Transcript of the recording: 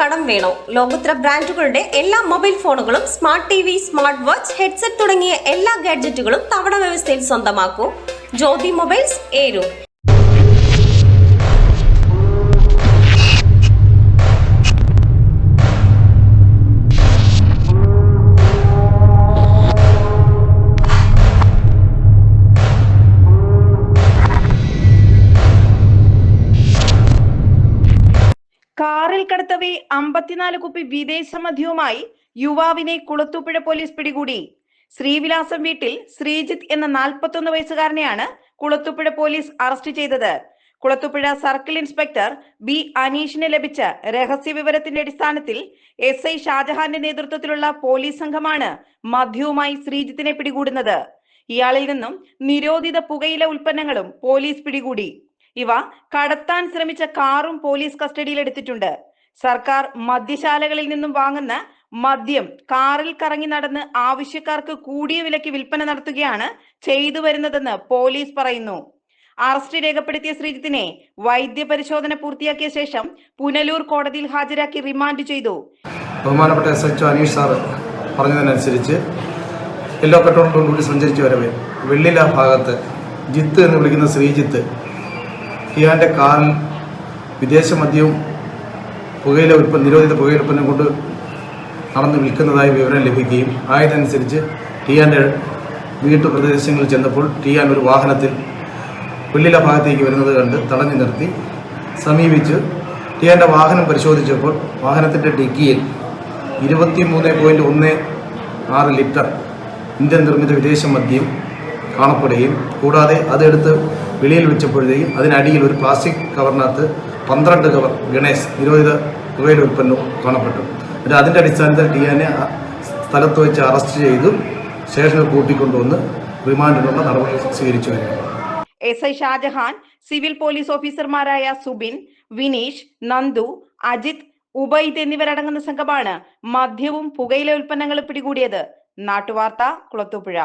കടം വേണോ? ലോകോത്തര ബ്രാൻഡുകളുടെ എല്ലാ മൊബൈൽ ഫോണുകളും smart T V, smart watch, headset തുടങ്ങിയ എല്ലാ ഗാഡ്ജറ്റുകളും തവണ വ്യവസ്ഥയിൽ സ്വന്തമാക്കൂ. ജ്യോതി മൊബൈൽസ്, ഏരൂർ. കാറിൽ കടത്തവേ 54 കുപ്പി വിദേശ മദ്യവുമായി യുവാവിനെ കുളത്തൂപ്പുഴ പോലീസ് പിടികൂടി. ശ്രീവിലാസം വീട്ടിൽ ശ്രീജിത്ത് എന്ന 41 വയസ്സുകാരനെയാണ് കുളത്തൂപ്പുഴ പോലീസ് അറസ്റ്റ് ചെയ്തത്. കുളത്തൂപ്പുഴ സർക്കിൾ ഇൻസ്പെക്ടർ ബി അനീഷിന് ലഭിച്ച രഹസ്യ വിവരത്തിന്റെ അടിസ്ഥാനത്തിൽ SI ഷാജഹാന്റെ നേതൃത്വത്തിലുള്ള പോലീസ് സംഘമാണ് മദ്യവുമായി ശ്രീജിത്തിനെ പിടികൂടുന്നത്. ഇയാളിൽ നിന്നും നിരോധിത പുകയില ഉൽപ്പന്നങ്ങളും പോലീസ് പിടികൂടി. ഇവ കടത്താൻ ശ്രമിച്ച കാറും പോലീസ് കസ്റ്റഡിയിലെടുത്തിട്ടുണ്ട്. സർക്കാർ മദ്യശാലകളിൽ നിന്നും വാങ്ങുന്ന മദ്യം കാറിൽ കറങ്ങി നടന്ന് ആവശ്യക്കാർക്ക് കൂടിയ വിലയ്ക്ക് വിൽപ്പന നടത്തുകയാണ് ചെയ്തു വരുന്നതെന്ന് പോലീസ് പറയുന്നു. അറസ്റ്റ് രേഖപ്പെടുത്തിയ ശ്രീജിത്തിനെ വൈദ്യപരിശോധന പൂർത്തിയാക്കിയ ശേഷം പുനലൂർ കോടതിയിൽ ഹാജരാക്കി റിമാൻഡ് ചെയ്തു. ബഹുമാനപ്പെട്ട SHO അനീഷ് സാറ് പറഞ്ഞതിനനുസരിച്ച് യെല്ലോ പെട്രോളിലൂടെ സഞ്ചരിച്ചു വരവേ വെള്ളില ഭാഗത്ത് ജിത്ത് എന്ന് വിളിക്കുന്ന ശ്രീജിത്ത് ടിയാൻ്റെ കാറിൽ വിദേശ മദ്യവും നിരോധിത പുകയില ഉൽപ്പന്നം കൊണ്ട് നടന്ന് വിൽക്കുന്നതായി വിവരം ലഭിക്കുകയും ആയതനുസരിച്ച് ടിയാൻ്റെ വീട്ടുപ്രദേശങ്ങളിൽ ചെന്നപ്പോൾ ടിയാൻ ഒരു വാഹനത്തിൽ വെള്ളില ഭാഗത്തേക്ക് വരുന്നത് കണ്ട് തടഞ്ഞു നിർത്തി സമീപിച്ച് ടിയാൻ്റെ വാഹനം പരിശോധിച്ചപ്പോൾ വാഹനത്തിൻ്റെ ഡിക്കിയിൽ 23.16 ലിറ്റർ ഇന്ത്യൻ നിർമ്മിത വിദേശ മദ്യം കാണപ്പെടുകയും കൂടാതെ അതെടുത്ത് വെളിയിൽ വെച്ചപ്പോഴത്തേക്കും അതിനടിയിൽ ഒരു പ്ലാസ്റ്റിക് കവറിനകത്ത് 12 കവർ ഗണേശ് നിരോധിത പുകയില ഉൽപ്പന്നവും കാണപ്പെട്ടു. എന്നിട്ട് അതിൻ്റെ അടിസ്ഥാനത്തിൽ ടിയാനെ സ്ഥലത്ത് വെച്ച് അറസ്റ്റ് ചെയ്തു സ്റ്റേഷനിൽ കൂട്ടിക്കൊണ്ടുവന്ന് റിമാൻഡിനുള്ള നടപടി സ്വീകരിച്ചു വരികയാണ്. SI ഷാജഹാൻ, സിവിൽ പോലീസ് ഓഫീസർമാരായ സുബിൻ, വിനീഷ്, നന്ദു, അജിത്, ഉബൈദ് എന്നിവരടങ്ങുന്ന സംഘമാണ് മദ്യവും പുകയില ഉൽപ്പന്നങ്ങളും പിടികൂടിയത്. നാട്ടുവാർത്ത, കുളത്തൂപ്പുഴ.